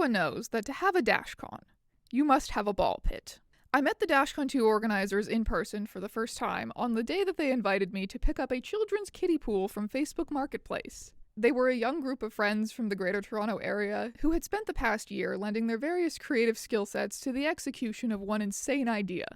Everyone knows that to have a Dashcon, you must have a ball pit. I met the Dashcon 2 organizers in person for the first time on the day that they invited me to pick up a children's kiddie pool from Facebook Marketplace. They were a young group of friends from the Greater Toronto area who had spent the past year lending their various creative skill sets to the execution of one insane idea: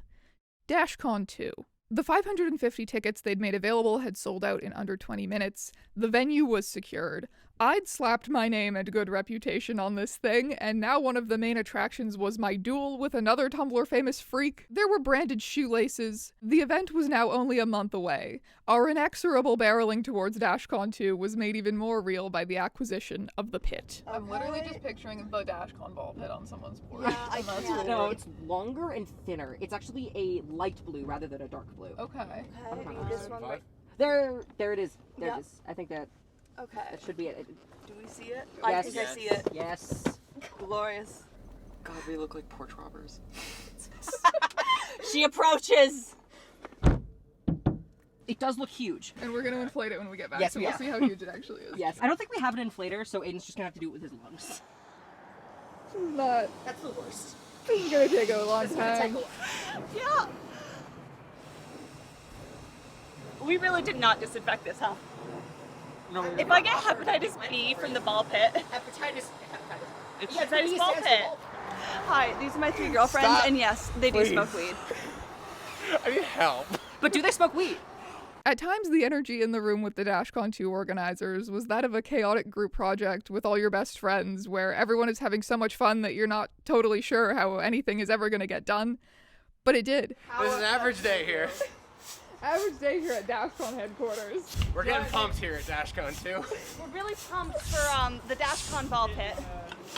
Dashcon 2. The 550 tickets they'd made available had sold out in under 20 minutes. The venue was secured. I'd slapped my name and good reputation on this thing, and now one of the main attractions was my duel with another Tumblr famous freak. There were branded shoelaces. The event was now only a month away. Our inexorable barreling towards Dashcon 2 was made even more real by the acquisition of the pit. Okay. I'm literally just picturing the Dashcon ball pit on someone's board. Yeah, I can't. No, it's longer and thinner. It's actually a light blue rather than a dark blue. Okay. Okay, this one right There it is. There Yep. it is. I think that Okay. should be it. Do we see it? Yes. I think I see it. Yes. Glorious. God, we look like porch robbers. She approaches! It does look huge. And we're gonna inflate it when we get back, Yes, so we we'll are. see how huge it actually is. Yes. I don't think we have an inflator, so Aiden's just gonna have to do it with his lungs. That's the worst. This is gonna take a long This is gonna take time. a while. Yeah! We really did not disinfect this, huh? No, If I get hepatitis B from the ball pit, Hepatitis. it's Yeah, hepatitis B ball stands for pit. ball. Hi, these are my 3 girlfriends, Stop. and yes, they do Please. smoke weed. I need help. But do they smoke weed? At times, the energy in the room with the Dashcon 2 organizers was that of a chaotic group project with all your best friends, where everyone is having so much fun that you're not totally sure how anything is ever going to get done. But it did. This is an average day here. Average day here at Dashcon headquarters. We're getting pumped here at Dashcon too. We're really pumped for the Dashcon ball pit.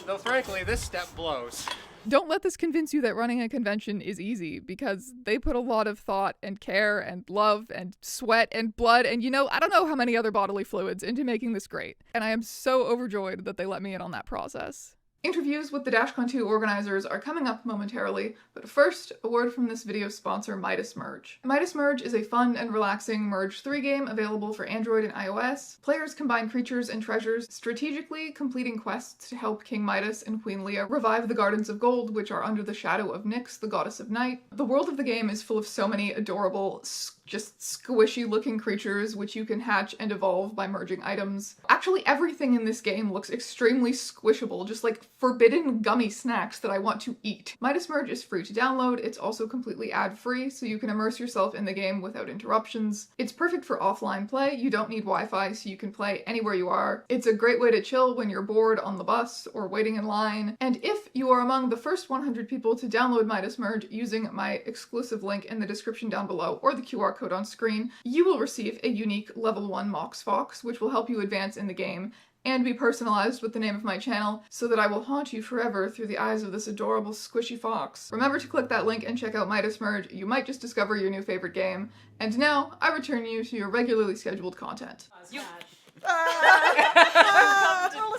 Though frankly, this step blows. Don't let this convince you that running a convention is easy, because they put a lot of thought and care and love and sweat and blood and, I don't know how many other bodily fluids into making this great. And I am so overjoyed that they let me in on that process. Interviews with the Dashcon 2 organizers are coming up momentarily, but first, a word from this video's sponsor, Midas Merge. Midas Merge is a fun and relaxing Merge 3 game available for Android and iOS. Players combine creatures and treasures, strategically completing quests to help King Midas and Queen Leah revive the Gardens of Gold, which are under the shadow of Nyx, the goddess of night. The world of the game is full of so many adorable, just squishy looking creatures which you can hatch and evolve by merging items. Actually, everything in this game looks extremely squishable, just like forbidden gummy snacks that I want to eat. Midas Merge is free to download. It's also completely ad-free, so you can immerse yourself in the game without interruptions. It's perfect for offline play. You don't need Wi-Fi, so you can play anywhere you are. It's a great way to chill when you're bored on the bus or waiting in line. And if you are among the first 100 people to download Midas Merge using my exclusive link in the description down below or the QR code on screen, you will receive a unique level 1 Mox Fox, which will help you advance in the game, and be personalized with the name of my channel, so that I will haunt you forever through the eyes of this adorable squishy fox. Remember to click that link and check out Midas Merge. You might just discover your new favorite game. And now, I return you to your regularly scheduled content.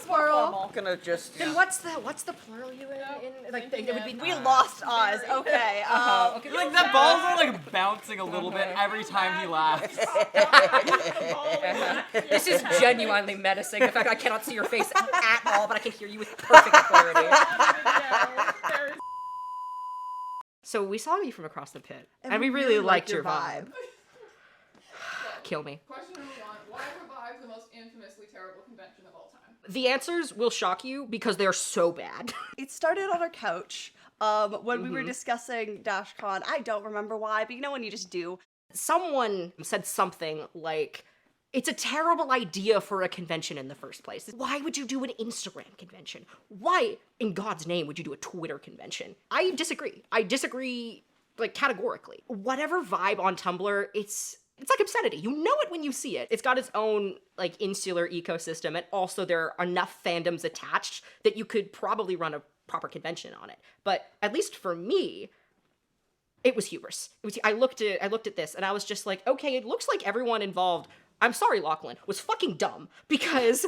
Plural. Gonna just. Then what's the plural you in? Like it would be. We lost Oz. Okay. Okay. Like the balls are like bouncing a little bit every time he laughs. This is genuinely menacing. The fact I cannot see your face at all, but I can hear you with perfect clarity. So we saw you from across the pit, and we really liked your vibe. Kill me. Question number 1, why Revive the most infamously terrible convention of all time? The answers will shock you because they're so bad. It started on our couch when we were discussing Dashcon. I don't remember why, but you know when you just do. Someone said something like, it's a terrible idea for a convention in the first place. Why would you do an Instagram convention? Why, in God's name, would you do a Twitter convention? I disagree. I disagree, like, categorically. Whatever vibe on Tumblr, it's like obscenity. You know it when you see it. It's got its own, like, insular ecosystem, and also there are enough fandoms attached that you could probably run a proper convention on it. But at least for me, it was hubris. I looked at this and I was just like, okay, it looks like everyone involved, I'm sorry, Lachlan, was fucking dumb, because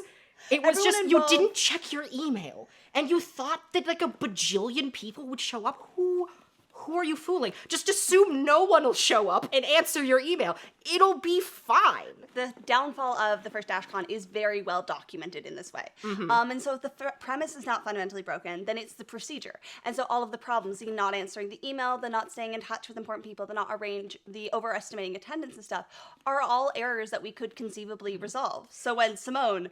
it was Everyone just, involved- you didn't check your email and you thought that like a bajillion people would show up. Who Who are you fooling? Just assume no one will show up and answer your email. It'll be fine. The downfall of the first Dashcon is very well documented in this way. And so if the premise is not fundamentally broken, then it's the procedure. And so all of the problems, the not answering the email, the not staying in touch with important people, the not arrange, the overestimating attendance and stuff, are all errors that we could conceivably resolve. So when Simone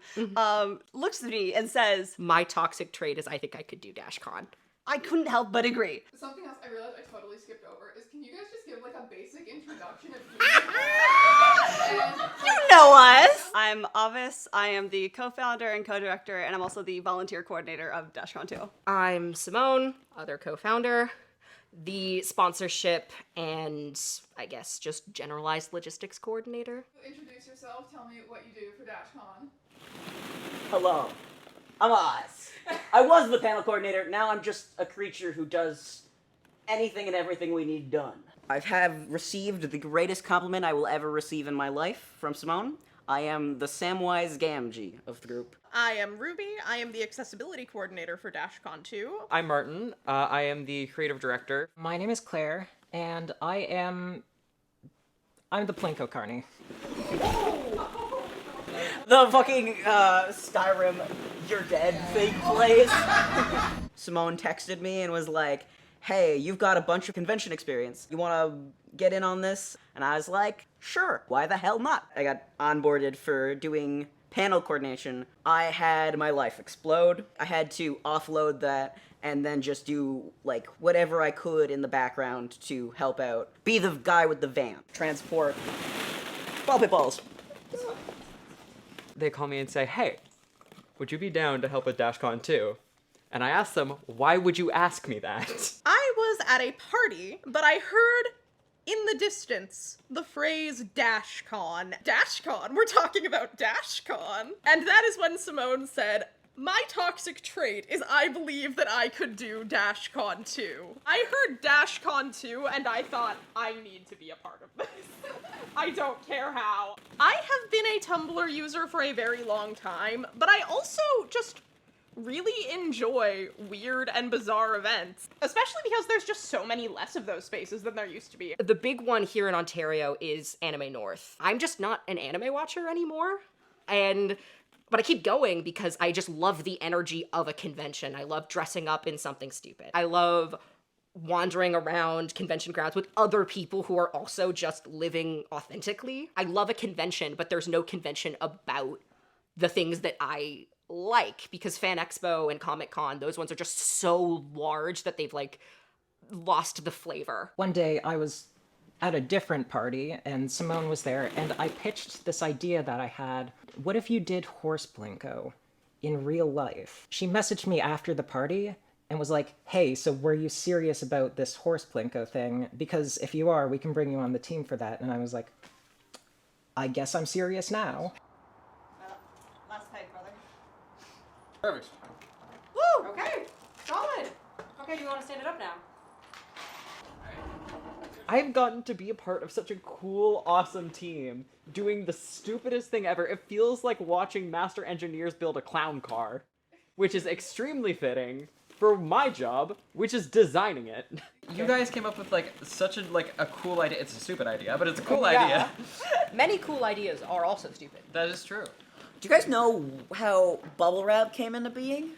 looks at me and says, My toxic trait is I think I could do Dashcon. I couldn't help but agree. Something else I realized I totally skipped over is, can you guys just give like a basic introduction of you? You know us! I'm Avis, I am the co-founder and co-director, and I'm also the volunteer coordinator of Dashcon 2. I'm Simone, other co-founder, the sponsorship and I guess just generalized logistics coordinator. Introduce yourself, tell me what you do for Dashcon. Hello, I'm Oz. I was the panel coordinator, now I'm just a creature who does anything and everything we need done. I have received the greatest compliment I will ever receive in my life from Simone. I am the Samwise Gamgee of the group. I am Ruby. I am the accessibility coordinator for Dashcon 2. I'm Martin. I am the creative director. My name is Claire, and I'm the Plinko Carney. The fucking Skyrim You're Dead thing plays. Simone texted me and was like, hey, you've got a bunch of convention experience. You want to get in on this? And I was like, sure, why the hell not? I got onboarded for doing panel coordination. I had my life explode. I had to offload that and then just do, like, whatever I could in the background to help out. Be the guy with the van. Transport ball pit balls. They call me and say, hey, would you be down to help with Dashcon 2? And I asked them, why would you ask me that? I was at a party, but I heard in the distance the phrase Dashcon. Dashcon? We're talking about Dashcon. And that is when Simone said, my toxic trait is I believe that I could do Dashcon 2. I heard Dashcon 2 and I thought, I need to be a part of this. I don't care how. I have been a Tumblr user for a very long time, but I also just really enjoy weird and bizarre events, especially because there's just so many less of those spaces than there used to be. The big one here in Ontario is Anime North. I'm just not an anime watcher anymore, but I keep going because I just love the energy of a convention. I love dressing up in something stupid. I love wandering around convention grounds with other people who are also just living authentically. I love a convention, but there's no convention about the things that I like, because Fan Expo and Comic Con, those ones are just so large that they've like lost the flavor. One day I was at a different party and Simone was there and I pitched this idea that I had. What if you did horse blinko in real life? She messaged me after the party and was like, hey, so were you serious about this horse plinko thing? Because if you are, we can bring you on the team for that. And I was like, I guess I'm serious now. Last peg, brother. Perfect. Woo! Okay, solid. Okay, do you want to stand it up now? I've gotten to be a part of such a cool, awesome team, doing the stupidest thing ever. It feels like watching master engineers build a clown car, which is extremely fitting for my job, which is designing it. You guys came up with such a cool idea. It's a stupid idea, but it's a cool idea. Many cool ideas are also stupid. That is true. Do you guys know how bubble wrap came into being?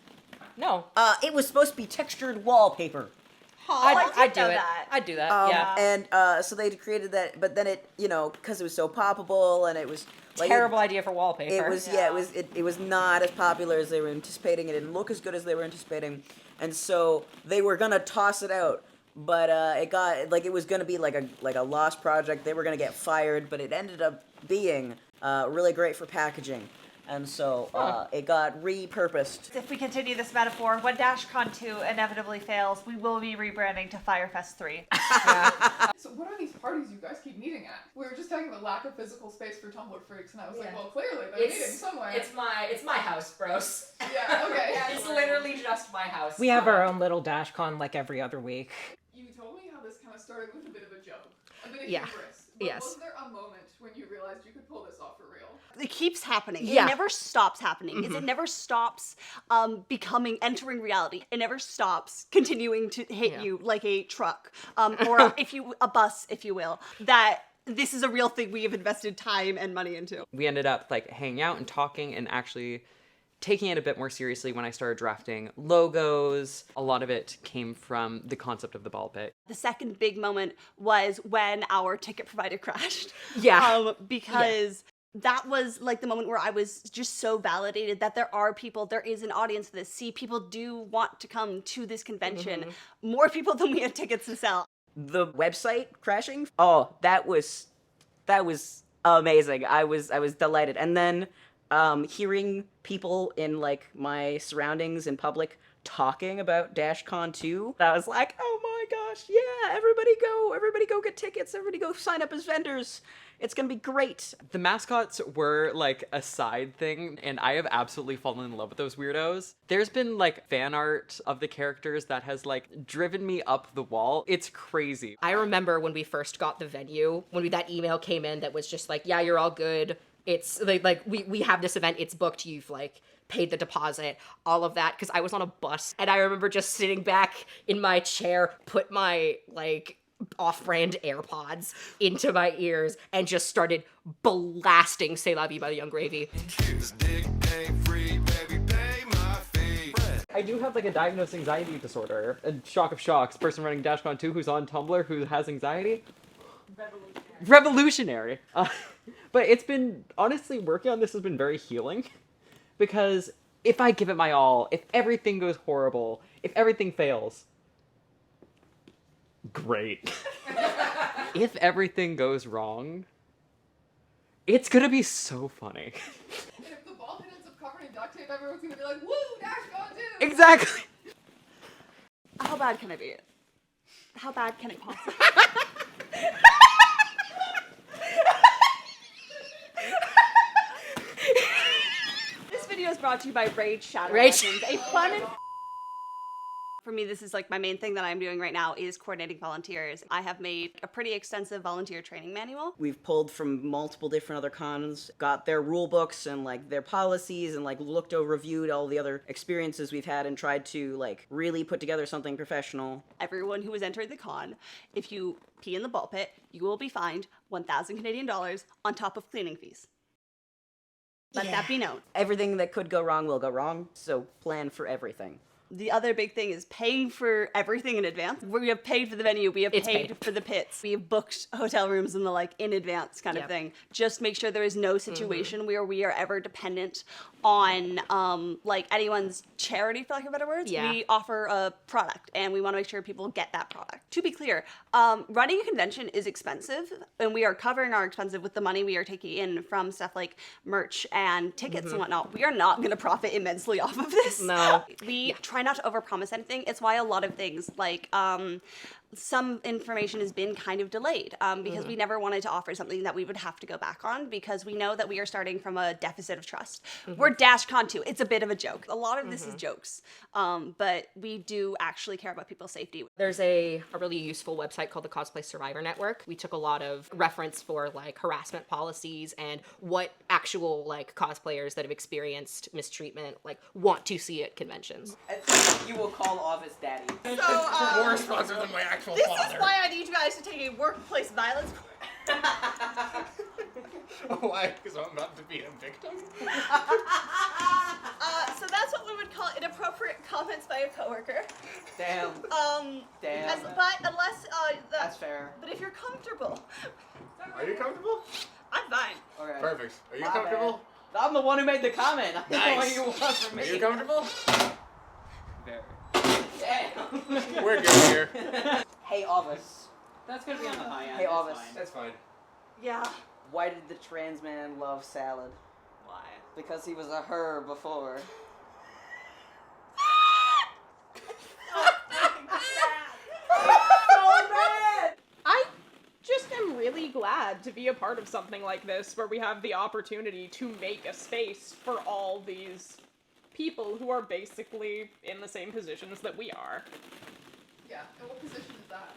No. It was supposed to be textured wallpaper. I'd do it. I'd do that, yeah. And so they created that, but then it, because it was so poppable and it was like Terrible idea for wallpaper. It was it was not as popular as they were anticipating. It didn't look as good as they were anticipating, and so they were gonna toss it out. But it was gonna be like a lost project. They were gonna get fired, but it ended up being really great for packaging. And so it got repurposed. If we continue this metaphor, when Dashcon 2 inevitably fails, we will be rebranding to Firefest 3. So what are these parties you guys keep meeting at? We were just talking about lack of physical space for Tumblr freaks, and I was like, well, clearly they're meeting somewhere. It's my house, bros. Yeah, okay. It's literally just my house. We have our own little Dashcon like every other week. You told me how this kind of started with a bit of a joke, a bit of Yeah. hubris. But was there a moment when you realized you could pull this off for real? it keeps happening. Yeah. It never stops happening. It never stops entering reality. It never stops continuing to hit you like a truck, or a bus, if you will. That this is a real thing we have invested time and money into. We ended up like hanging out and talking and actually taking it a bit more seriously when I started drafting logos. A lot of it came from the concept of the ball pit. The second big moment was when our ticket provider crashed. Yeah. Because that was like the moment where I was just so validated that there is an audience for this. See, people do want to come to this convention. More people than we had tickets to sell. The website crashing? Oh, that was amazing. I was delighted. And then hearing people in like my surroundings in public talking about Dashcon 2, I was like, oh my gosh, yeah, everybody go get tickets, everybody go sign up as vendors. It's gonna be great. The mascots were like a side thing, and I have absolutely fallen in love with those weirdos. There's been like fan art of the characters that has like driven me up the wall. It's crazy. I remember when we first got the venue, when that email came in that was just like, yeah, you're all good. It's like we have this event, it's booked, you've like paid the deposit, all of that, because I was on a bus, and I remember just sitting back in my chair, put my like off-brand AirPods into my ears and just started blasting C'est La Vie by the Young Gravy. I do have like a diagnosed anxiety disorder. And shock of shocks, person running Dashcon 2 who's on Tumblr who has anxiety. Revolutionary. But it's been, honestly, working on this has been very healing. Because if I give it my all, if everything goes horrible, if everything fails, great. If everything goes wrong, it's gonna be so funny. If the ball pit ends up covered in duct tape, everyone's gonna be like, woo, Dashcon 2! Exactly. How bad can it be? How bad can it possibly be? This video is brought to you by Raid Shadow Legends, a fun and for me, this is like my main thing that I'm doing right now is coordinating volunteers. I have made a pretty extensive volunteer training manual. We've pulled from multiple different other cons, got their rule books and like their policies, and like looked over, reviewed all the other experiences we've had, and tried to like really put together something professional. Everyone who has entered the con, if you pee in the ball pit, you will be fined 1,000 Canadian dollars on top of cleaning fees. Let that be known. Everything that could go wrong will go wrong, so plan for everything. The other big thing is paying for everything in advance. We have paid for the venue, we have paid for the pits, we have booked hotel rooms and the like in advance kind of thing. Just make sure there is no situation where we are ever dependent on like anyone's charity, for lack of better words. Yeah. We offer a product and we want to make sure people get that product. To be clear, running a convention is expensive, and we are covering our expenses with the money we are taking in from stuff like merch and tickets and whatnot. We are not going to profit immensely off of this. No. We try not to overpromise anything. It's why a lot of things like some information has been kind of delayed because we never wanted to offer something that we would have to go back on, because we know that we are starting from a deficit of trust. We're Dashcon 2. It's a bit of a joke. A lot of this is jokes, but we do actually care about people's safety. There's a really useful website called the Cosplay Survivor Network. We took a lot of reference for like harassment policies and what actual like cosplayers that have experienced mistreatment like want to see at conventions. You will call office daddy. So, More responsive than my actual this father. is why I need you guys to take a workplace violence course. Why? Because I'm about to be a victim? So that's what we would call inappropriate comments by a coworker. Damn. Damn. But unless That's fair. But if you're comfortable, Are you comfortable? I'm fine. Okay. Perfect. Are you My comfortable? bad. I'm the one who made the comment. I don't know what Nice. you want from Are me. you comfortable? Very. Damn. We're good here. Hey, office. That's gonna be on the high end. Hey, office. That's fine. Yeah. Why did the trans man love salad? Why? Because he was a her before. I just am really glad to be a part of something like this where we have the opportunity to make a space for all these people who are basically in the same positions that we are. Yeah, and what position is that?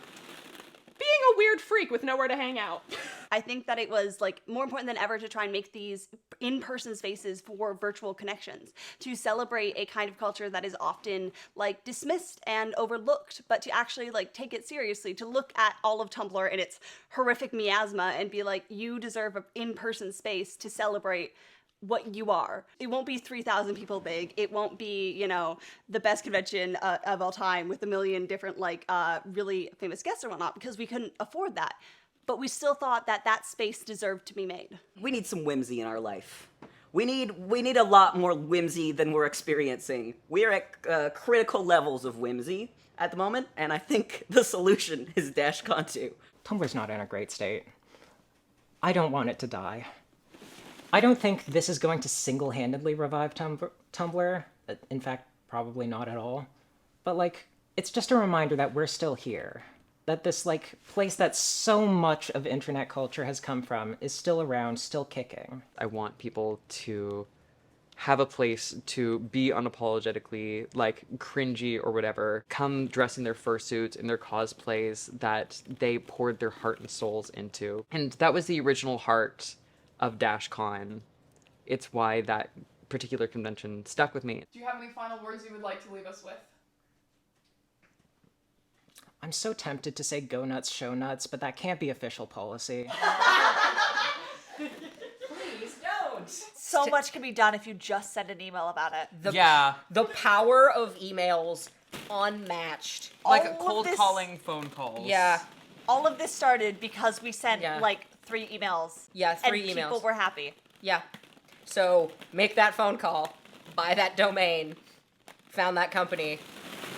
Being a weird freak with nowhere to hang out. I think that it was like more important than ever to try and make these in-person spaces for virtual connections, to celebrate a kind of culture that is often like dismissed and overlooked, but to actually like take it seriously, to look at all of Tumblr and its horrific miasma and be like, you deserve an in-person space to celebrate what you are. It won't be 3,000 people big. It won't be, you know, the best convention of all time with a million different like really famous guests or whatnot, because we couldn't afford that. But we still thought that that space deserved to be made. We need some whimsy in our life. We need a lot more whimsy than we're experiencing. We're at critical levels of whimsy at the moment, and I think the solution is Dashcon 2. Tumblr's not in a great state. I don't want it to die. I don't think this is going to single-handedly revive Tumblr. In fact, probably not at all. But, like, it's just a reminder that we're still here. That this, like, place that so much of internet culture has come from is still around, still kicking. I want people to have a place to be unapologetically, like, cringy or whatever, come dressed in their fursuits, in their cosplays that they poured their heart and souls into. And that was the original heart of Dashcon. It's why that particular convention stuck with me. Do you have any final words you would like to leave us with? I'm so tempted to say go nuts, show nuts, but that can't be official policy. Please don't. So much can be done if you just send an email about it. The power of emails, unmatched. Like All of cold this- calling phone calls. Yeah. All of this started because we sent Yeah. like 3 emails. Yeah, 3 and emails. people were happy. Yeah. So make that phone call, buy that domain, found that company.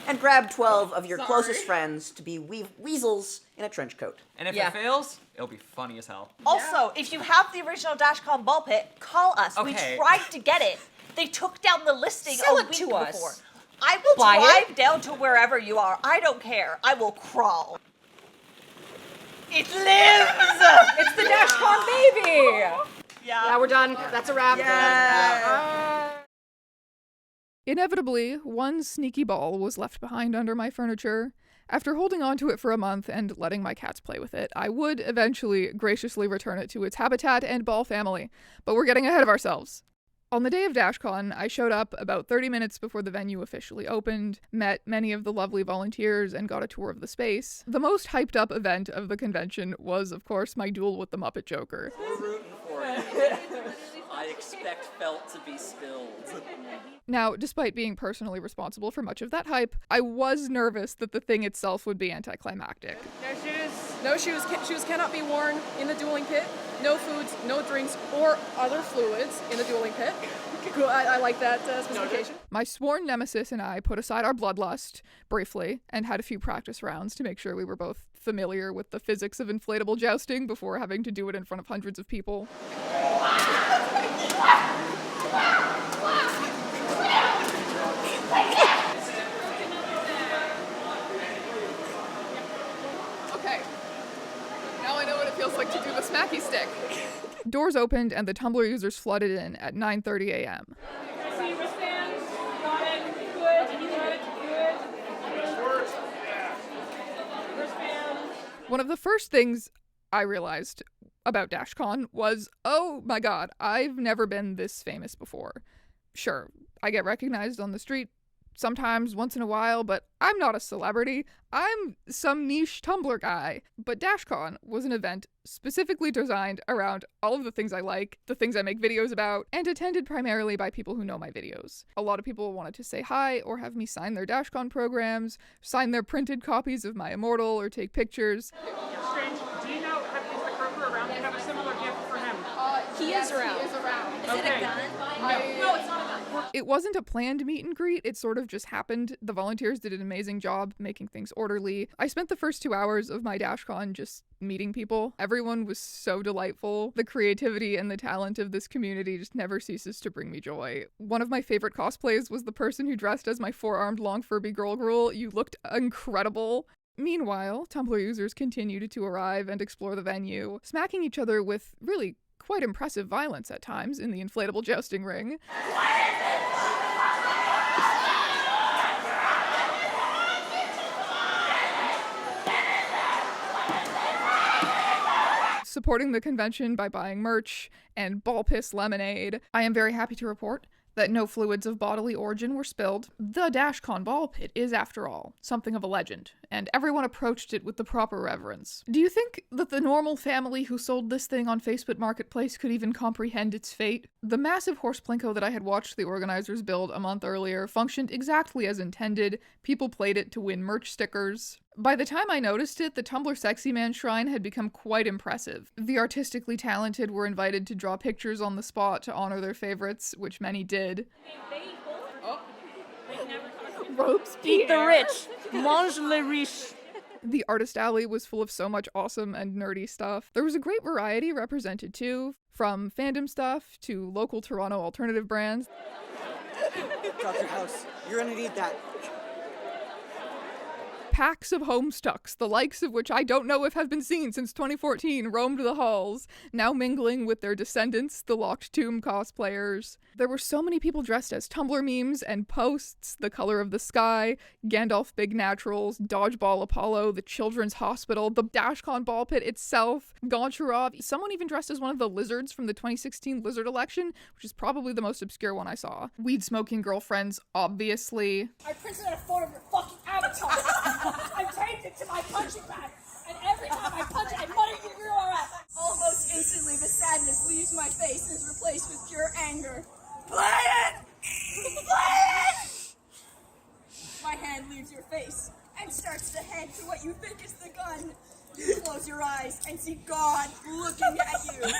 And grab 12 of your closest friends to be weasels in a trench coat. And if Yeah. it fails, it'll be funny as hell. Also, if you have the original Dashcon ball pit, call us. We Okay. tried to get it. They took down the listing Sell a it week to before. us. I will Buy drive down to wherever you are. I don't care. I will crawl. It lives! It's the Dashcon baby! Yeah. Yeah, we're done. That's a wrap. Inevitably, one sneaky ball was left behind under my furniture. After holding on to it for a month and letting my cats play with it, I would eventually graciously return it to its habitat and ball family, but we're getting ahead of ourselves. On the day of Dashcon, I showed up about 30 minutes before the venue officially opened, met many of the lovely volunteers, and got a tour of the space. The most hyped up event of the convention was, of course, my duel with the Muppet Joker. We're rooting for you. I expect felt to be spilled. Now, despite being personally responsible for much of that hype, I was nervous that the thing itself would be anticlimactic. No shoes. Shoes cannot be worn in the dueling pit. No foods, no drinks, or other fluids in the dueling pit. Cool. I like that specification. My sworn nemesis and I put aside our bloodlust briefly and had a few practice rounds to make sure we were both familiar with the physics of inflatable jousting before having to do it in front of hundreds of people. Okay. Now I know what it feels like to do the smacky stick. Doors opened and the Tumblr users flooded in at 9:30 a.m. One of the first things I realized about Dashcon was, oh my god, I've never been this famous before. Sure, I get recognized on the street sometimes, once in a while, but I'm not a celebrity. I'm some niche Tumblr guy. But Dashcon was an event specifically designed around all of the things I like, the things I make videos about, and attended primarily by people who know my videos. A lot of people wanted to say hi or have me sign their Dashcon programs, sign their printed copies of My Immortal, or take pictures. Strange, do you know, is the Kroger around? Do you have a similar gift for him? He is around. Is it a gun? No, it's not a gun. It wasn't a planned meet and greet, it sort of just happened. The volunteers did an amazing job making things orderly. I spent the first 2 hours of my Dashcon just meeting people. Everyone was so delightful. The creativity and the talent of this community just never ceases to bring me joy. One of my favorite cosplays was the person who dressed as my 4-armed long Furby girl Gruel. You looked incredible. Meanwhile, Tumblr users continued to arrive and explore the venue, smacking each other with really quite impressive violence at times in the inflatable jousting ring. supporting the convention by buying merch and ball piss lemonade. I am very happy to report that no fluids of bodily origin were spilled. The Dashcon ball pit is, after all, something of a legend, and everyone approached it with the proper reverence. Do you think that the normal family who sold this thing on Facebook Marketplace could even comprehend its fate? The massive horse plinko that I had watched the organizers build a month earlier functioned exactly as intended. People played it to win merch stickers. By the time I noticed it, the Tumblr Sexy Man shrine had become quite impressive. The artistically talented were invited to draw pictures on the spot to honor their favorites, which many did. Ropes eat the rich, mange les riches. The artist alley was full of so much awesome and nerdy stuff. There was a great variety represented too, from fandom stuff to local Toronto alternative brands. Drop your house. You're gonna need that. Packs of Homestucks, the likes of which I don't know if have been seen since 2014, roamed the halls, now mingling with their descendants, the Locked Tomb cosplayers. There were so many people dressed as Tumblr memes and posts, The Color of the Sky, Gandalf Big Naturals, Dodgeball Apollo, the Children's Hospital, the Dashcon ball pit itself, Goncharov, someone even dressed as one of the lizards from the 2016 lizard election, which is probably the most obscure one I saw. Weed-smoking girlfriends, obviously. I printed out a photo of your fucking avatar. I taped it to my punching bag, and every time I punch it, I mutter your URL. Almost instantly, the sadness leaves my face and is replaced with pure anger. Play it! Play it! My hand leaves your face and starts to head to what you think is the gun. You close your eyes and see God looking at you.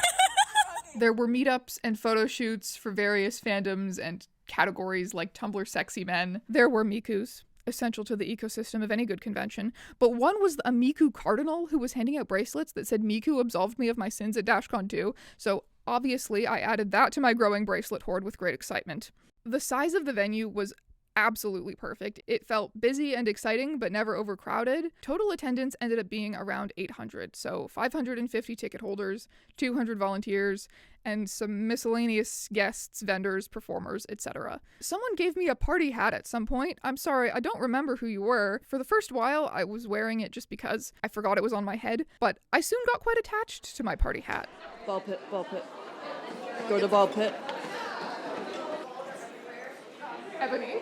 There were meetups and photo shoots for various fandoms and categories like Tumblr Sexy Men. There were Mikus, essential to the ecosystem of any good convention, but one was a Miku cardinal who was handing out bracelets that said Miku absolved me of my sins at Dashcon 2, so obviously I added that to my growing bracelet hoard with great excitement. The size of the venue was absolutely perfect. It felt busy and exciting, but never overcrowded. Total attendance ended up being around 800, so 550 ticket holders, 200 volunteers, and some miscellaneous guests, vendors, performers, etc. Someone gave me a party hat at some point. I'm sorry, I don't remember who you were. For the first while, I was wearing it just because I forgot it was on my head, but I soon got quite attached to my party hat. Ball pit, ball pit. Go to ball pit. Ebony.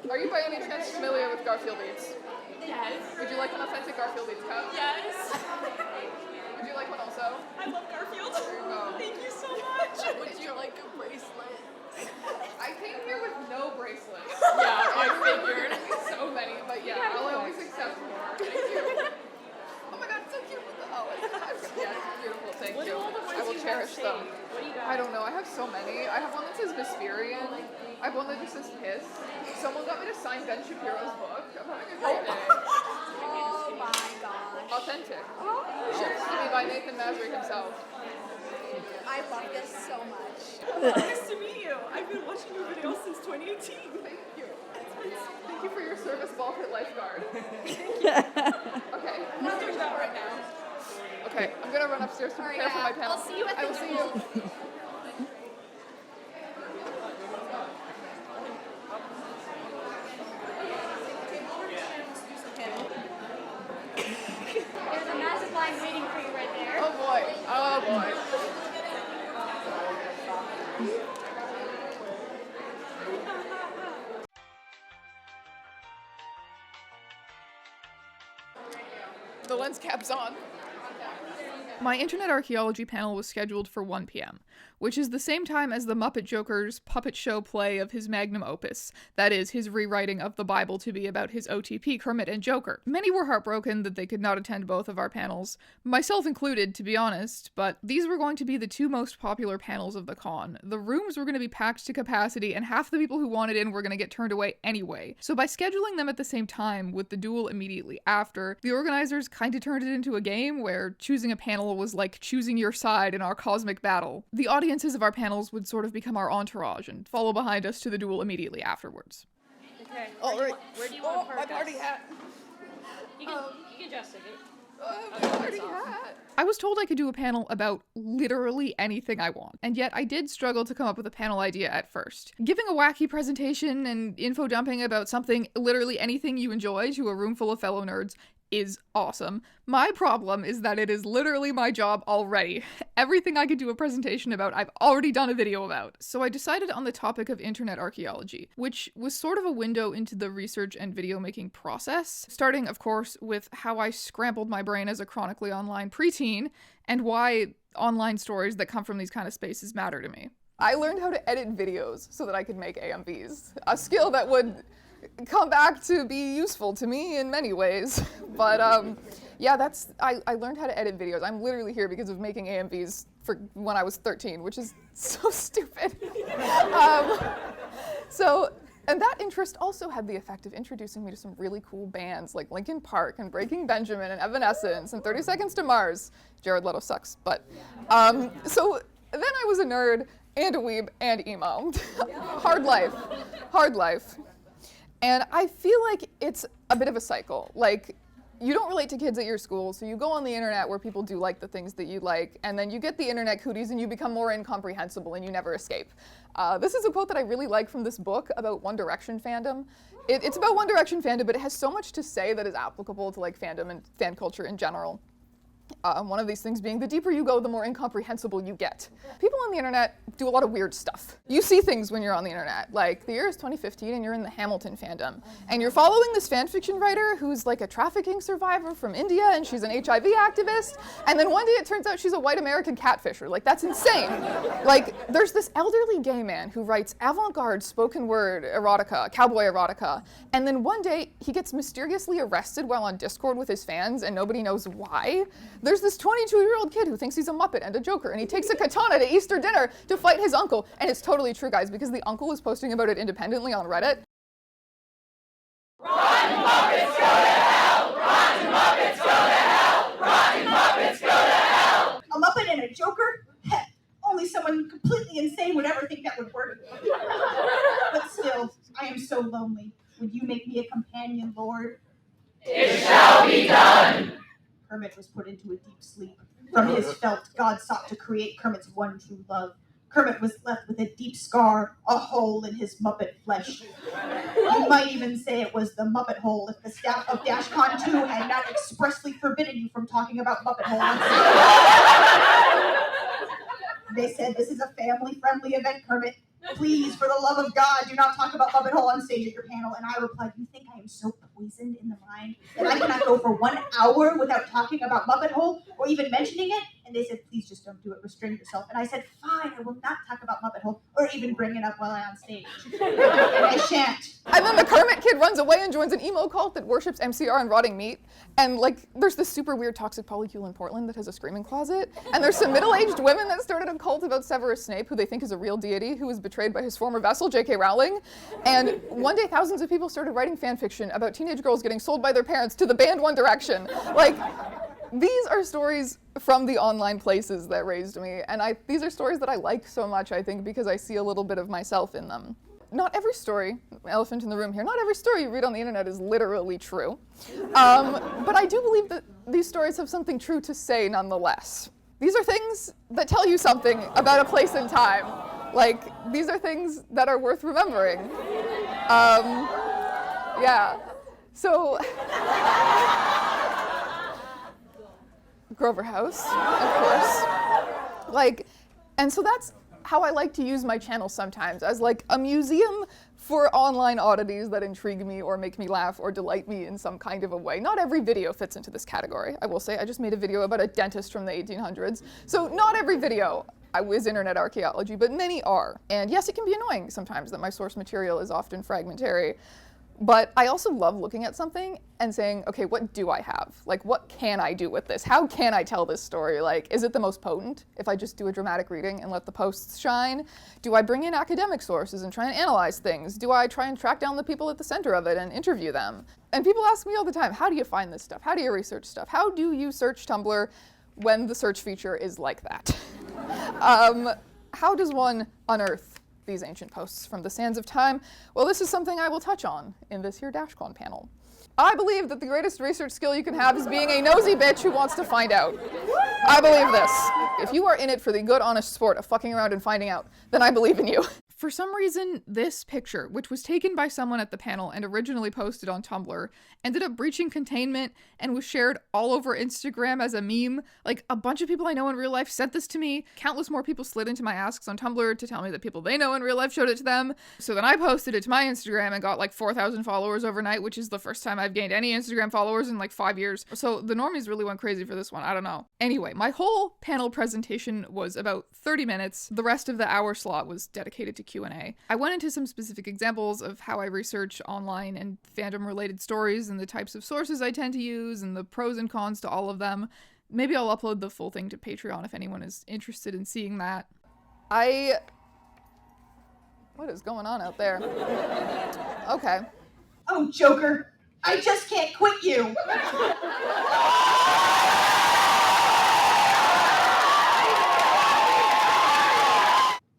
Are you by any chance familiar with Garfield Eats? Yes. Would you like an authentic Garfield Eats cup? Yes. Would you like one also? I love Garfield. There you go. Thank you so much. Would you like a bracelet? I came here with no bracelet. Yeah, I figured. So many, but yeah, I'll always accept more. Thank you. Oh my god, it's so cute with the yeah, it's beautiful, thank you. I will cherish them. What do you got? I don't know, I have so many. I have one that says Vesperian. I have one that just says Hiss. Someone got me to sign Ben Shapiro's book. I'm having a great day. Oh my gosh. Authentic. Shipped to me by Nathan Masrick himself. I love this so much. Nice to meet you. I've been watching your videos since 2018. Thank you. Thank you for your service, ball pit lifeguard. Thank you. Okay. I'm not doing that right now. Okay, I'm gonna run upstairs to prepare for my panel. I'll see you at the I will see you. There's a massive line waiting for you right there. Oh boy. Oh boy. The lens cap's on. My Internet Archaeology panel was scheduled for 1 p.m., which is the same time as the Muppet Joker's puppet show play of his magnum opus, that is, his rewriting of the Bible to be about his OTP, Kermit and Joker. Many were heartbroken that they could not attend both of our panels, myself included, to be honest, but these were going to be the two most popular panels of the con. The rooms were going to be packed to capacity, and half the people who wanted in were going to get turned away anyway. So by scheduling them at the same time, with the duel immediately after, the organizers kind of turned it into a game where choosing a panel was like choosing your side in our cosmic battle. The audiences of our panels would sort of become our entourage and follow behind us to the duel immediately afterwards. Okay. All right. Where do you want to park my party us? hat. You can just take it. Party hat. I was told I could do a panel about literally anything I want, and yet I did struggle to come up with a panel idea at first. Giving a wacky presentation and info dumping about something, literally anything you enjoy, to a room full of fellow nerds is awesome. My problem is that it is literally my job already. Everything I could do a presentation about, I've already done a video about. So I decided on the topic of internet archaeology, which was sort of a window into the research and video making process, starting, of course, with how I scrambled my brain as a chronically online preteen, and why online stories that come from these kind of spaces matter to me. I learned how to edit videos so that I could make AMVs, a skill that would come back to be useful to me in many ways. But yeah, I learned how to edit videos. I'm literally here because of making AMVs for when I was 13, which is so stupid. And that interest also had the effect of introducing me to some really cool bands like Linkin Park and Breaking Benjamin and Evanescence and 30 Seconds to Mars. Jared Leto sucks, but so then I was a nerd and a weeb and emo. Hard life. And I feel like it's a bit of a cycle. Like, you don't relate to kids at your school, so you go on the internet where people do like the things that you like, and then you get the internet cooties and you become more incomprehensible and you never escape. This is a quote that I really like from this book about One Direction fandom. It's about One Direction fandom, but it has so much to say that is applicable to like fandom and fan culture in general. One of these things being, the deeper you go, the more incomprehensible you get. People on the internet do a lot of weird stuff. You see things when you're on the internet, like the year is 2015 and you're in the Hamilton fandom, and you're following this fanfiction writer who's like a trafficking survivor from India, and she's an HIV activist, and then one day it turns out she's a white American catfisher. Like, that's insane. Like, there's this elderly gay man who writes avant-garde spoken word erotica, cowboy erotica, and then one day he gets mysteriously arrested while on Discord with his fans, and nobody knows why. There's this 22-year-old kid who thinks he's a Muppet and a Joker, and he takes a katana to Easter dinner to fight his uncle, and it's totally true, guys, because the uncle was posting about it independently on Reddit. Rotten Muppets go to hell! Rotten Muppets go to hell! Rotten Muppets go to hell! A Muppet and a Joker? Heck, only someone completely insane would ever think that would work. But still, I am so lonely. Would you make me a companion, Lord? It shall be done! Kermit was put into a deep sleep. From his felt, God sought to create Kermit's one true love. Kermit was left with a deep scar, a hole in his Muppet flesh. You might even say it was the Muppet hole if the staff of Dashcon 2 had not expressly forbidden you from talking about Muppet hole on stage. They said, this is a family-friendly event, Kermit. Please, for the love of God, do not talk about Muppet hole on stage at your panel. And I replied, you think I am so poisoned in the mind that I cannot go for 1 hour without talking about Muppet hole or even mentioning it? And they said, please just don't do it. Restrain yourself. And I said, fine, I will not talk about Muppet hole or even bring it up while I'm on stage. And I shan't. And then the Kermit kid runs away and joins an emo cult that worships MCR and rotting meat. And like, there's this super weird toxic polycule in Portland that has a screaming closet. And there's some middle-aged women that started a cult about Severus Snape, who they think is a real deity, who was betrayed by his former vessel, J.K. Rowling. And one day, thousands of people started writing fan fiction about teenage girls getting sold by their parents to the band One Direction. Like, these are stories from the online places that raised me, and these are stories that I like so much, I think, because I see a little bit of myself in them. Not every story, elephant in the room here, not every story you read on the internet is literally true. But I do believe that these stories have something true to say nonetheless. These are things that tell you something about a place and time. Like, these are things that are worth remembering. Yeah. So, Grover House, of course. Like, and so that's how I like to use my channel sometimes, as like a museum for online oddities that intrigue me or make me laugh or delight me in some kind of a way. Not every video fits into this category, I will say. I just made a video about a dentist from the 1800s. So not every video is internet archaeology, but many are. And yes, it can be annoying sometimes that my source material is often fragmentary. But I also love looking at something and saying, okay, what do I have? Like, what can I do with this? How can I tell this story? Like, is it the most potent if I just do a dramatic reading and let the posts shine? Do I bring in academic sources and try and analyze things? Do I try and track down the people at the center of it and interview them? And people ask me all the time, how do you find this stuff? How do you research stuff? How do you search Tumblr when the search feature is like that? How does one unearth these ancient posts from the sands of time? Well, this is something I will touch on in this here Dashcon panel. I believe that the greatest research skill you can have is being a nosy bitch who wants to find out. I believe this. If you are in it for the good, honest sport of fucking around and finding out, then I believe in you. For some reason, this picture, which was taken by someone at the panel and originally posted on Tumblr, ended up breaching containment and was shared all over Instagram as a meme. Like, a bunch of people I know in real life sent this to me. Countless more people slid into my asks on Tumblr to tell me that people they know in real life showed it to them. So then I posted it to my Instagram and got like 4,000 followers overnight, which is the first time I've gained any Instagram followers in like 5 years. So the normies really went crazy for this one. I don't know. Anyway, my whole panel presentation was about 30 minutes. The rest of the hour slot was dedicated to Q&A. I went into some specific examples of how I research online and fandom-related stories and the types of sources I tend to use and the pros and cons to all of them. Maybe I'll upload the full thing to Patreon if anyone is interested in seeing that. What is going on out there? Okay. Oh, Joker, I just can't quit you.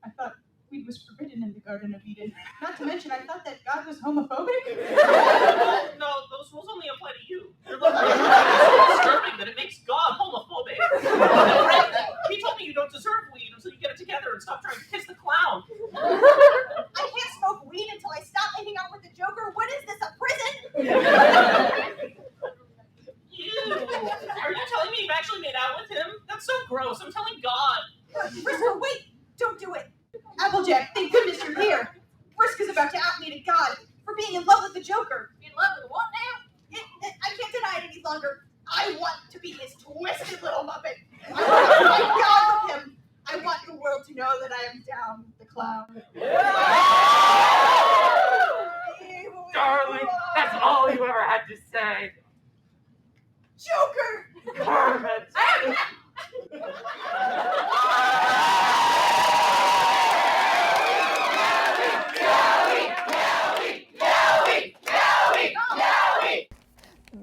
I thought weed was forbidden in the Garden of Eden. Not to mention, I thought that God was homophobic. No, those rules only apply to you. You're looking so disturbing that it makes God homophobic. He told me you don't deserve weed until you get it together and stop trying to kiss the clown. I can't smoke weed until I stop hanging out with the Joker. What is this, a prison? Ew. Are you telling me you've actually made out with him? That's so gross. I'm telling God. Brisker, wait! Don't do it! Applejack, thank goodness you're here. Briska's about to out me to God for being in love with the Joker. In love with what now? I can't deny it any longer. I want to be his twisted little muppet. I want to fight God with him. I want the world to know that I am down with the clown. Darling, that's all you ever had to say. Joker! Perfect.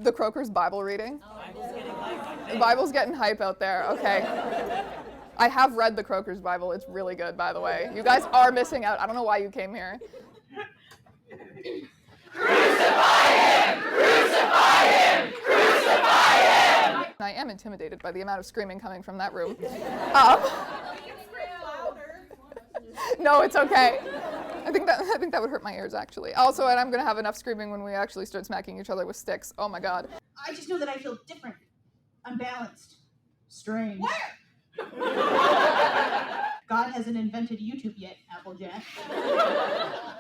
The Croaker's Bible reading? The Bible's getting hype out there, okay. I have read the Croaker's Bible. It's really good, by the way. You guys are missing out. I don't know why you came here. Crucify him! Crucify him! Crucify him! I am intimidated by the amount of screaming coming from that room. No, it's okay. I think that would hurt my ears, actually. Also, and I'm gonna have enough screaming when we actually start smacking each other with sticks. Oh my god. I just know that I feel different, unbalanced, strange. Where? God hasn't invented YouTube yet, Applejack.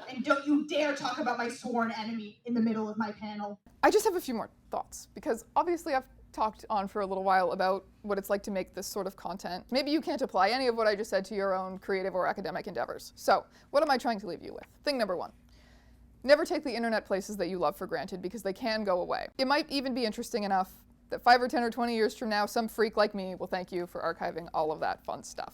And don't you dare talk about my sworn enemy in the middle of my panel. I just have a few more thoughts, because obviously I've talked on for a little while about what it's like to make this sort of content. Maybe you can't apply any of what I just said to your own creative or academic endeavors. So, what am I trying to leave you with? Thing number one. Never take the internet places that you love for granted, because they can go away. It might even be interesting enough that 5 or 10 or 20 years from now, some freak like me will thank you for archiving all of that fun stuff.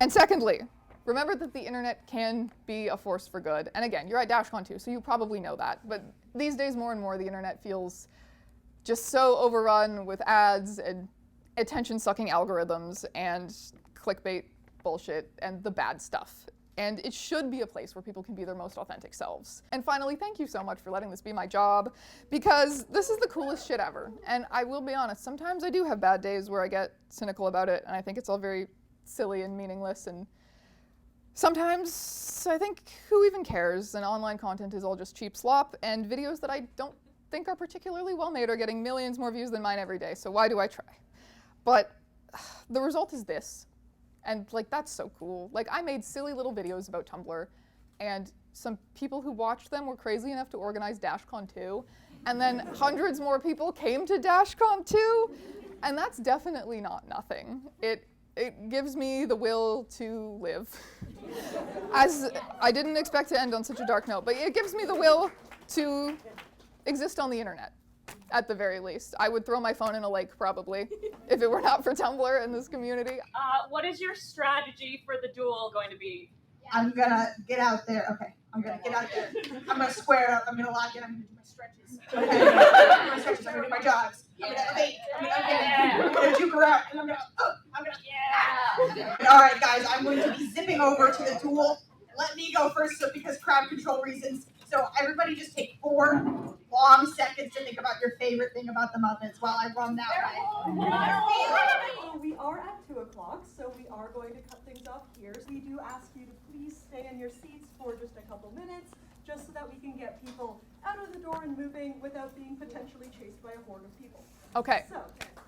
And secondly, remember that the internet can be a force for good. And again, you're at Dashcon too, so you probably know that. But these days, more and more, the internet feels just so overrun with ads and attention-sucking algorithms and clickbait bullshit and the bad stuff. And it should be a place where people can be their most authentic selves. And finally, thank you so much for letting this be my job, because this is the coolest shit ever. And I will be honest, sometimes I do have bad days where I get cynical about it, and I think it's all very silly and meaningless, and sometimes I think, who even cares? And online content is all just cheap slop, and videos that I don't think are particularly well made are getting millions more views than mine every day, so why do I try? But the result is this. And like, that's so cool. Like, I made silly little videos about Tumblr, and some people who watched them were crazy enough to organize Dashcon 2, and then hundreds more people came to Dashcon 2, and that's definitely not nothing. It gives me the will to live. As I didn't expect to end on such a dark note, but it gives me the will to exist on the internet, at the very least. I would throw my phone in a lake, probably, if it were not for Tumblr and this community. What is your strategy for the duel going to be? I'm gonna get out there. Okay, I'm gonna get out there. I'm gonna square up. I'm gonna lock in. I'm gonna do my stretches. Okay? I'm gonna stretches. I'm gonna do my jogs. I'm gonna evade. I'm gonna juke around. And I'm gonna. All right, guys. I'm going to be zipping over to the duel. Let me go first, so because crowd control reasons. So everybody just take 4 long seconds to think about your favorite thing about the Muppets while I run that way. We are at 2 o'clock, so we are going to cut things off here. We do ask you to please stay in your seats for just a couple minutes, just so that we can get people out of the door and moving without being potentially chased by a horde of people. Okay. So,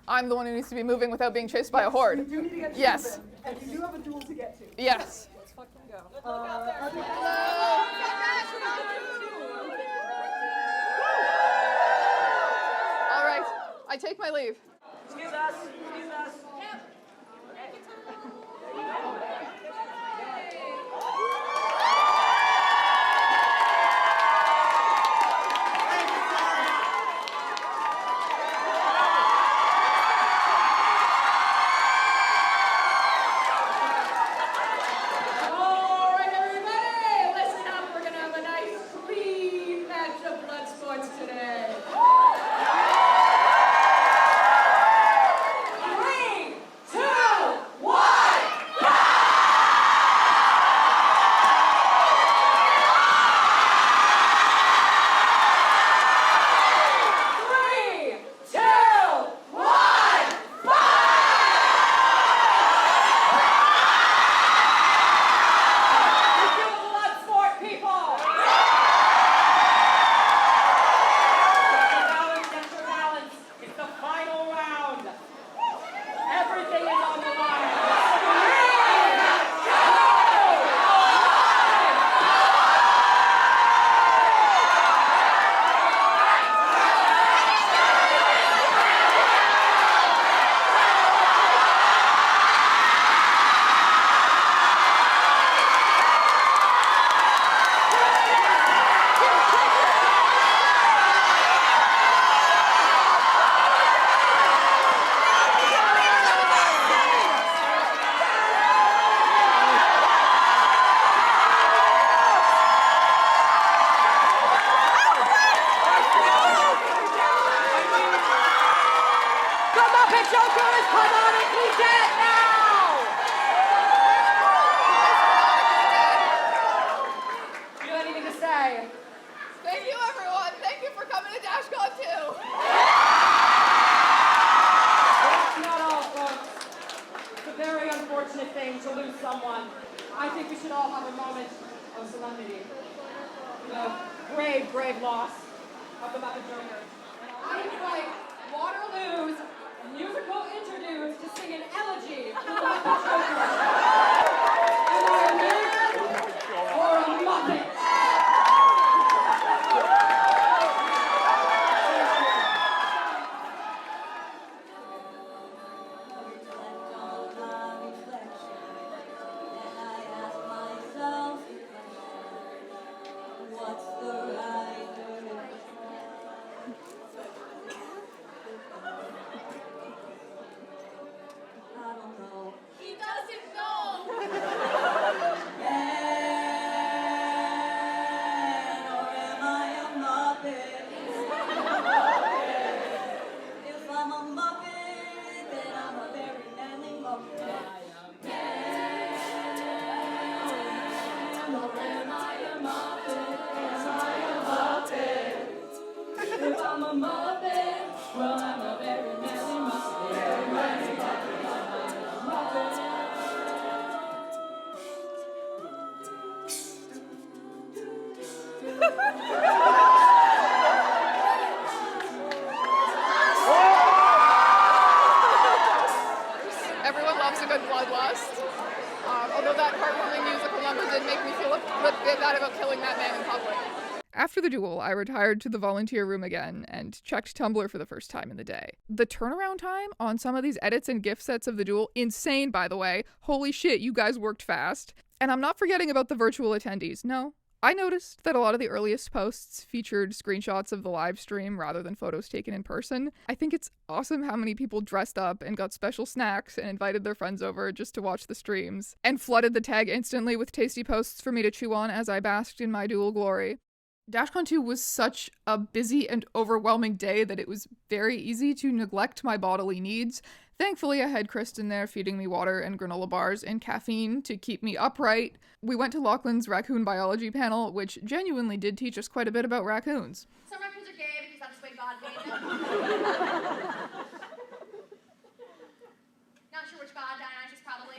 I'm the one who needs to be moving without being chased by a horde. you do need to get Yes. moving, and you do have a duel to get to. Yes. Let's fucking go. All right. I take my leave. Excuse us. Excuse us. Alright, everybody, listen up. We're gonna have a nice, clean match of blood sports today. 3, 2, 1. Thank you, everyone. Thank you for coming to Dashcon too. That's not all, folks. It's a very unfortunate thing to lose someone. I think we should all have a moment of solemnity. The grave, grave loss of the Muppet Joker. I invite Waterloo's musical interludes to sing an elegy to the Muppet Joker. Am I a man or a Muppet? He doesn't know. If I'm a Muppet, then I'm a very manly Muppet. Or am I a Muppet? Am I a Muppet? If I'm a Muppet, well, I'm a very manly Muppet. Everyone loves a good bloodlust. Although that heartwarming musical number did make me feel a bit bad about killing that man in public. After the duel, I retired to the volunteer room again and checked Tumblr for the first time in the day. The turnaround time on some of these edits and gift sets of the duel, insane by the way. Holy shit, you guys worked fast. And I'm not forgetting about the virtual attendees. No, I noticed that a lot of the earliest posts featured screenshots of the live stream rather than photos taken in person. I think it's awesome how many people dressed up and got special snacks and invited their friends over just to watch the streams, and flooded the tag instantly with tasty posts for me to chew on as I basked in my duel glory. Dashcon 2 was such a busy and overwhelming day that it was very easy to neglect my bodily needs, Thankfully, I had Kristen there feeding me water and granola bars and caffeine to keep me upright. We went to Lachlan's raccoon biology panel, which genuinely did teach us quite a bit about raccoons. Some raccoons are gay because that's the way God made them. Not sure which God, Dionysus probably.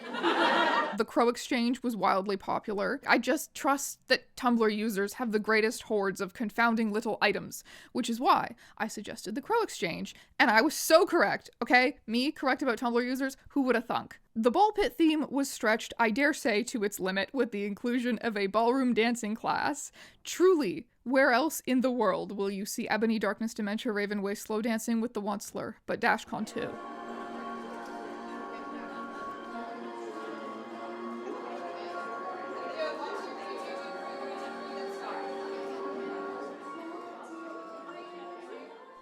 The Crow Exchange was wildly popular. I just trust that Tumblr users have the greatest hordes of confounding little items, which is why I suggested the Crow Exchange, and I was so correct, okay? Me, correct about Tumblr users? Who would have thunk? The ball pit theme was stretched, I dare say, to its limit with the inclusion of a ballroom dancing class. Truly, where else in the world will you see Ebony, Darkness, Dementia, Ravenway slow dancing with the Onceler, but Dashcon 2?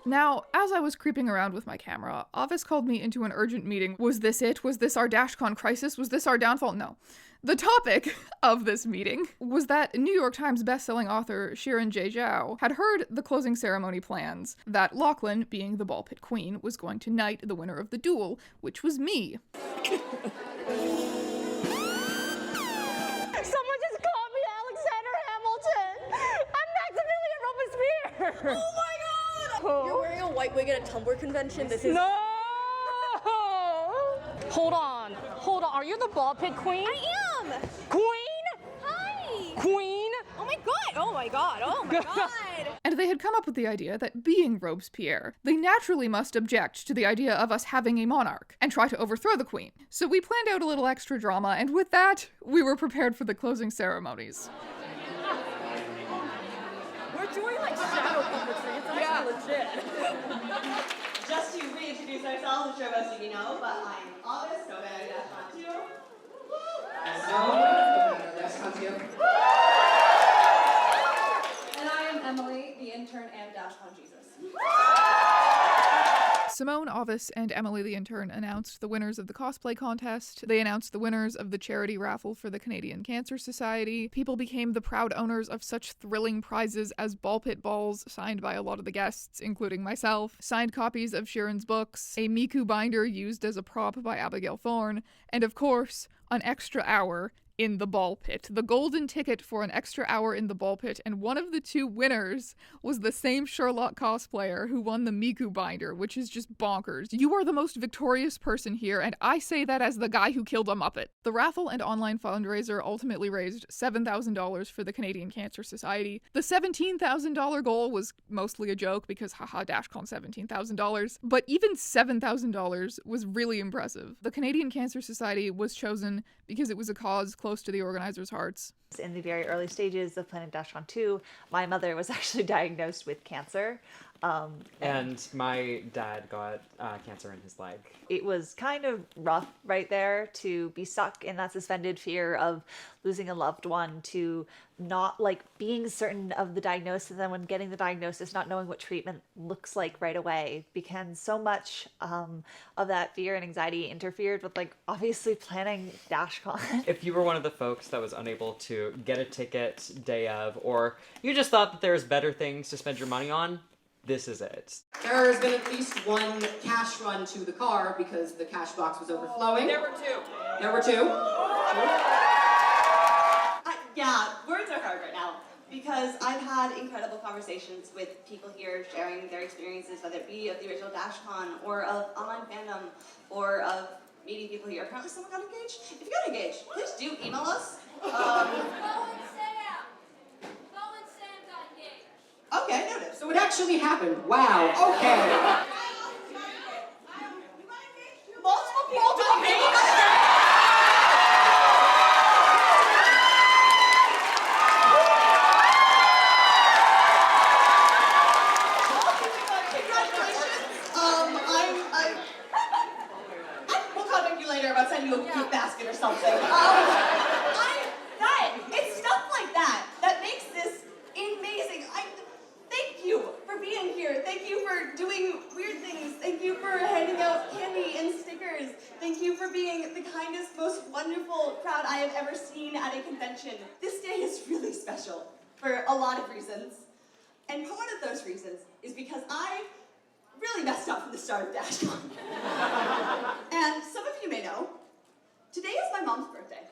Now, as I was creeping around with my camera, Avis called me into an urgent meeting. Was this it? Was this our Dashcon crisis? Was this our downfall? No. The topic of this meeting was that New York Times bestselling author Shirin J. Zhao had heard the closing ceremony plans, that Lachlan, being the ball pit queen, was going to knight the winner of the duel, which was me. Someone just called me Alexander Hamilton! I'm Maximilian Robespierre! Oh my god! You're wearing a white wig at a Tumblr convention? This is... No! Hold on. Are you the ball pit queen? I am! Queen? Hi! Queen? Oh my god! Oh my god! Oh my god! And they had come up with the idea that being Robespierre, they naturally must object to the idea of us having a monarch and try to overthrow the queen. So we planned out a little extra drama, and with that, we were prepared for the closing ceremonies. We're doing like shadow puppetry. It's actually legit. Just to reintroduce ourselves, I'm sure most of you know, but I'm August, so very Dashcon 2. Dashcon 2. And I am Emily, the intern and Dashcon Jesus. Simone, Avis, and Emily the intern announced the winners of the cosplay contest. They announced the winners of the charity raffle for the Canadian Cancer Society. People became the proud owners of such thrilling prizes as ball pit balls, signed by a lot of the guests, including myself, signed copies of Shirin's books, a Miku binder used as a prop by Abigail Thorne, and of course, an extra hour in the ball pit. The golden ticket for an extra hour in the ball pit, and one of the two winners was the same Sherlock cosplayer who won the Miku binder, which is just bonkers. You are the most victorious person here, and I say that as the guy who killed a Muppet. The raffle and online fundraiser ultimately raised $7,000 for the Canadian Cancer Society. The $17,000 goal was mostly a joke because haha, Dashcon $17,000, but even $7,000 was really impressive. The Canadian Cancer Society was chosen because it was a cause close to the organizers' hearts. In the very early stages of planning Dashcon 2, my mother was actually diagnosed with cancer. And my dad got cancer in his leg. It was kind of rough right there to be stuck in that suspended fear of losing a loved one, to not like being certain of the diagnosis, and then when getting the diagnosis, not knowing what treatment looks like right away, because so much of that fear and anxiety interfered with like obviously planning Dashcon. If you were one of the folks that was unable to get a ticket day of, or you just thought that there's better things to spend your money on, this is it. There has been at least one cash run to the car because the cash box was overflowing. There were two. There were two. Yeah, words are hard right now because I've had incredible conversations with people here sharing their experiences, whether it be of the original Dashcon or of online fandom or of meeting people here. Apparently someone got engaged. If you got engaged, please do email us. Okay, noted. So it actually happened. Wow. Okay. Multiple people. We'll contact you later about sending you a gift basket or something. It's stuff like that that makes this amazing. Thank you for being here. Thank you for doing weird things. Thank you for handing out candy and stickers. Thank you for being the kindest, most wonderful crowd I have ever seen at a convention. This day is really special for a lot of reasons. And one of those reasons is because I really messed up from the start of Dashcon. And some of you may know, today is my mom's birthday.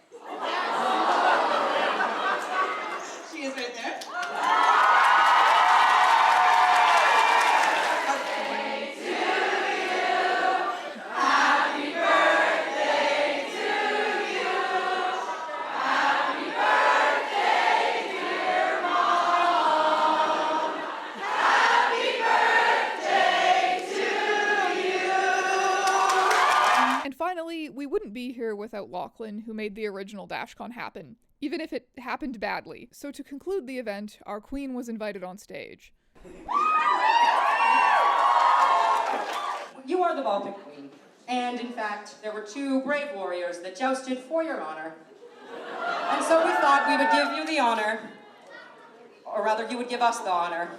She is right there. And finally, we wouldn't be here without Lachlan, who made the original Dashcon happen, even if it happened badly. So to conclude the event, our queen was invited on stage. You are the ball pit queen. And in fact, there were 2 brave warriors that jousted for your honor. And so we thought we would give you the honor, or rather you would give us the honor,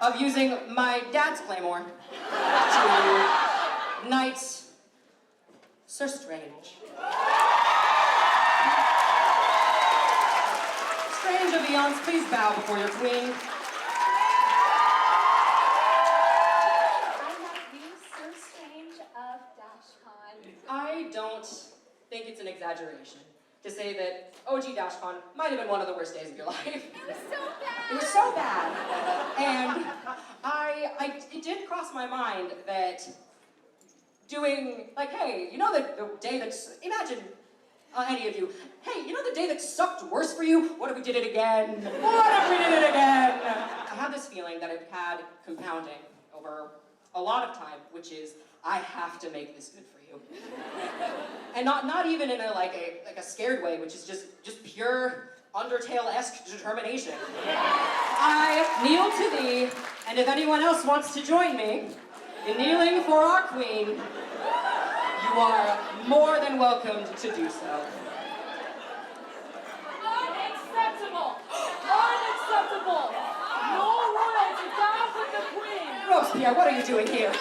of using my dad's claymore to knight Sir Strange. Strange of ÆONS, please bow before your queen. I don't think it's an exaggeration to say that OG Dashcon might have been one of the worst days of your life. It was so bad! It was so bad. And it did cross my mind that doing, like, hey, you know the day that's, imagine any of you, hey, you know the day that sucked worse for you? What if we did it again? What if we did it again? I have this feeling that I've had compounding over a lot of time, which is, I have to make this good for you. And not even in a scared way, which is just pure Undertale-esque determination. I kneel to thee, and if anyone else wants to join me in kneeling for our queen, you are more than welcomed to do so. Unacceptable! Unacceptable! No royalty down with the queen! Robespierre, what are you doing here?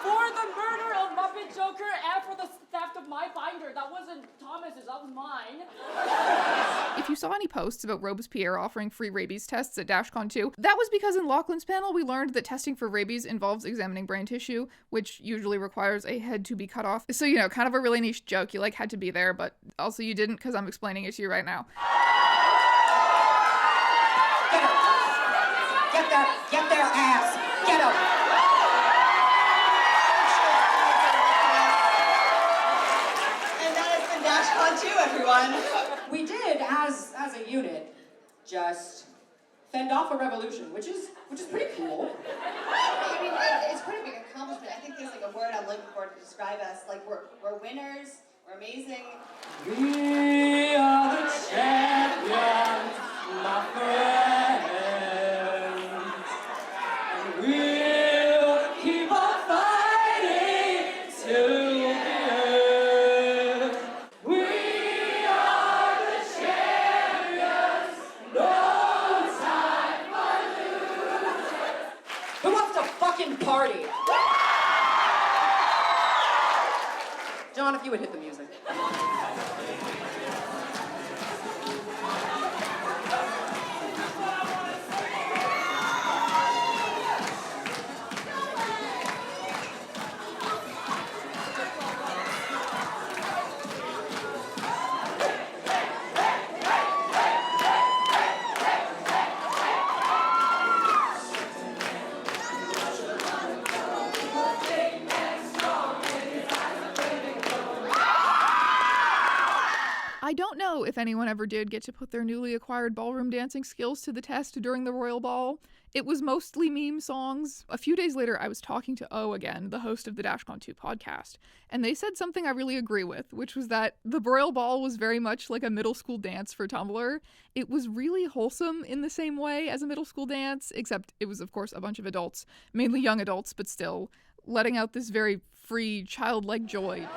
For the murder of Muppet Joker and for the theft of my binder. That wasn't Thomas's, that was mine. If you saw any posts about Robespierre offering free rabies tests at Dashcon 2, that was because in Lachlan's panel we learned that testing for rabies involves examining brain tissue, which usually requires a head to be cut off. So, you know, kind of a really niche joke. You, had to be there, but also you didn't because I'm explaining it to you right now. Get their ass! Get them! Dashcon 2, everyone. We did, as a unit, just fend off a revolution, which is pretty cool. I mean, it's pretty big accomplishment. I think there's a word I'm looking for to describe us. We're winners. We're amazing. We are the champions, my friends. And we'll keep on fighting till the end. We are the champions, no time for losers. Who wants to fucking party? John, if you would hit the music. I don't know if anyone ever did get to put their newly acquired ballroom dancing skills to the test during the Royal Ball. It was mostly meme songs. A few days later, I was talking to O again, the host of the Dashcon 2 podcast, and they said something I really agree with, which was that the Royal Ball was very much like a middle school dance for Tumblr. It was really wholesome in the same way as a middle school dance, except it was, of course, a bunch of adults, mainly young adults, but still, letting out this very free, childlike joy.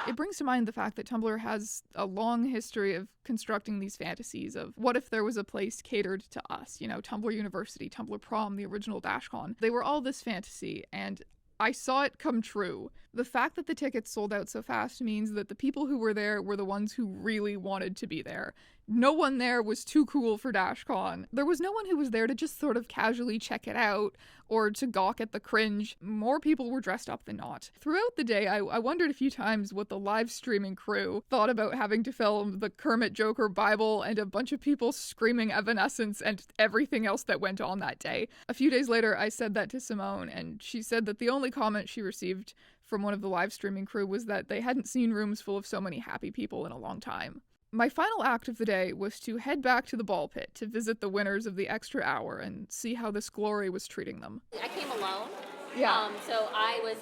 It brings to mind the fact that Tumblr has a long history of constructing these fantasies of what if there was a place catered to us, you know, Tumblr University, Tumblr Prom, the original Dashcon. They were all this fantasy, and I saw it come true. The fact that the tickets sold out so fast means that the people who were there were the ones who really wanted to be there. No one there was too cool for Dashcon. There was no one who was there to just sort of casually check it out or to gawk at the cringe. More people were dressed up than not. Throughout the day, I wondered a few times what the live streaming crew thought about having to film the Kermit Joker Bible and a bunch of people screaming Evanescence and everything else that went on that day. A few days later, I said that to Simone, and she said that the only comment she received from one of the live streaming crew was that they hadn't seen rooms full of so many happy people in a long time. My final act of the day was to head back to the ball pit to visit the winners of the extra hour and see how this glory was treating them. I came alone. Yeah. So I was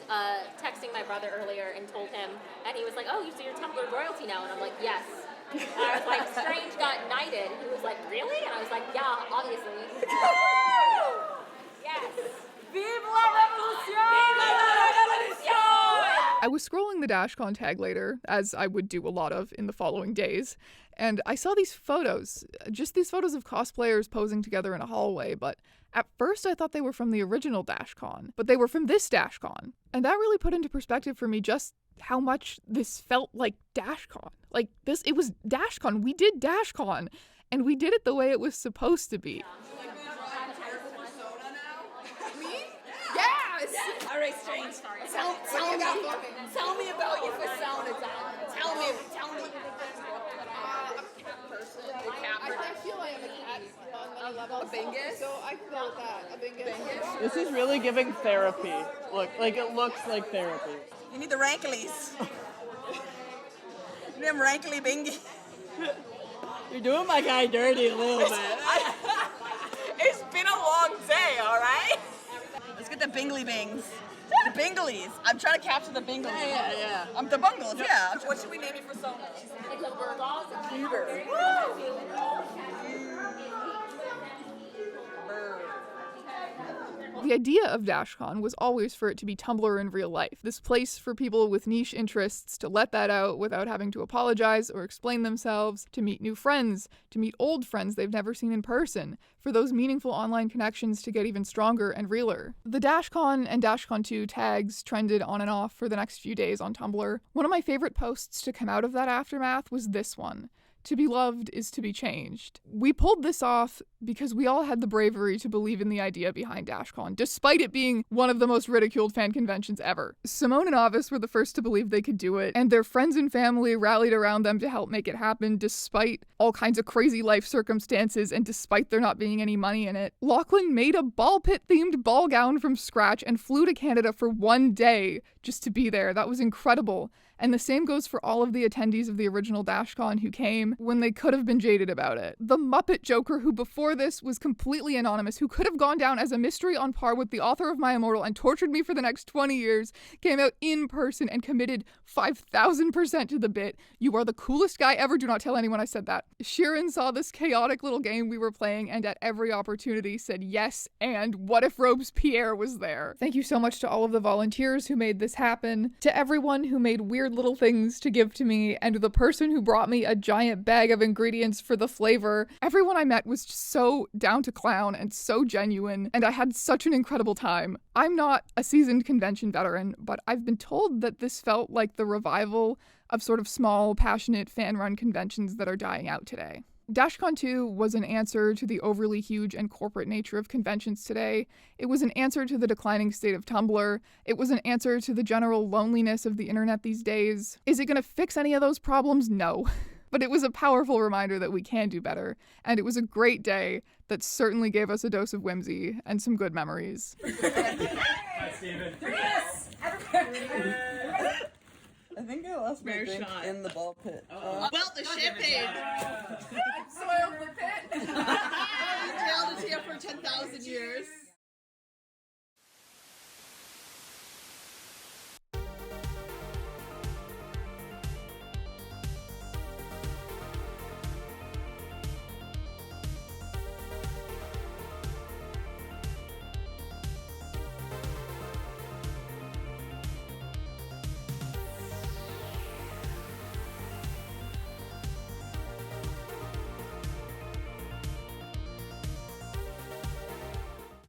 texting my brother earlier and told him, and he was like, "Oh, so you're Tumblr royalty now?" And I'm like, "Yes." And I was like, "Strange got knighted." He was like, "Really?" And I was like, "Yeah, obviously." Yes. Vive la revolution! Vive la revolution! I was scrolling the Dashcon tag later, as I would do a lot of in the following days, and I saw these photos, just these photos of cosplayers posing together in a hallway, but at first I thought they were from the original Dashcon, but they were from this Dashcon. And that really put into perspective for me just how much this felt like Dashcon. Like this, it was Dashcon. We did Dashcon, and we did it the way it was supposed to be. Yes! Alright, Strange. Tell me about your persona, Tell me. I feel like I'm a cat on many levels. A bingus? So I can go with that. A bingus. This is really giving therapy. Look, like it looks like therapy. You need the ranklies. You need them rankly bingy. You're doing my guy dirty a little bit. It's been a long day, alright? Let's get the bingly bings. The binglies. I'm trying to capture the binglies. Yeah. The bungles, yeah. What should we name it for Sona? It's a burger. The idea of Dashcon was always for it to be Tumblr in real life. This place for people with niche interests to let that out without having to apologize or explain themselves, to meet new friends, to meet old friends they've never seen in person, for those meaningful online connections to get even stronger and realer. The Dashcon and Dashcon 2 tags trended on and off for the next few days on Tumblr. One of my favorite posts to come out of that aftermath was this one. To be loved is to be changed. We pulled this off because we all had the bravery to believe in the idea behind Dashcon, despite it being one of the most ridiculed fan conventions ever. Simone and Avis were the first to believe they could do it, and their friends and family rallied around them to help make it happen, despite all kinds of crazy life circumstances and despite there not being any money in it. Lachlan made a ball pit-themed ball gown from scratch and flew to Canada for one day just to be there. That was incredible. And the same goes for all of the attendees of the original Dashcon who came when they could have been jaded about it. The Muppet Joker, who before this was completely anonymous, who could have gone down as a mystery on par with the author of My Immortal and tortured me for the next 20 years, came out in person and committed 5,000% to the bit. You are the coolest guy ever. Do not tell anyone I said that. Sheeran saw this chaotic little game we were playing and at every opportunity said yes, and what if Robespierre was there? Thank you so much to all of the volunteers who made this happen, to everyone who made weird little things to give to me, and the person who brought me a giant bag of ingredients for the flavor. Everyone I met was just so down to clown and so genuine, and I had such an incredible time. I'm not a seasoned convention veteran, but I've been told that this felt like the revival of sort of small, passionate, fan-run conventions that are dying out today. Dashcon 2 was an answer to the overly huge and corporate nature of conventions today. It was an answer to the declining state of Tumblr. It was an answer to the general loneliness of the internet these days. Is it going to fix any of those problems? No. But it was a powerful reminder that we can do better, and it was a great day that certainly gave us a dose of whimsy and some good memories. Hi, Steven. Yes! I think I lost my drink in the ball pit. Well, the champagne. Soiled the pit. You held it here for 10,000 years.